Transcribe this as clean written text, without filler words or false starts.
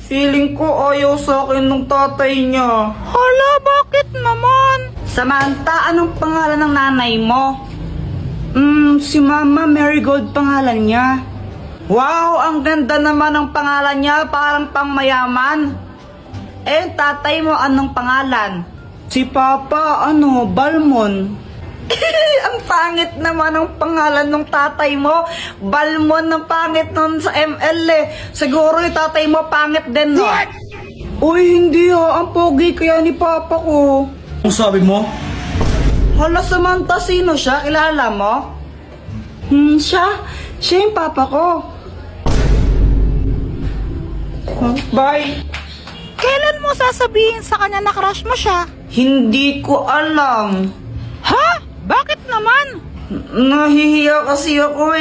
Feeling ko ayaw sa akin ng tatay niya. Hala, bakit naman? Samantha, anong pangalan ng nanay mo? Si Mama Marigold pangalan niya. Wow, ang ganda naman ng pangalan niya, parang pangmayaman. Tatay mo anong pangalan? Si Papa, Balmon. Ang pangit naman ang pangalan ng tatay mo. Balmon, ang pangit nun sa ML Siguro yung tatay mo pangit din, no? What? Uy, hindi ang pogi kaya ni Papa ko. Ang sabi mo? Hala, Samantha, sino siya? Kilala mo? Siya yung Papa ko. Bye. Kailan mo sasabihin sa kanya na crush mo siya? Hindi ko alam. Ha? Bakit naman? Nahihiya kasi ako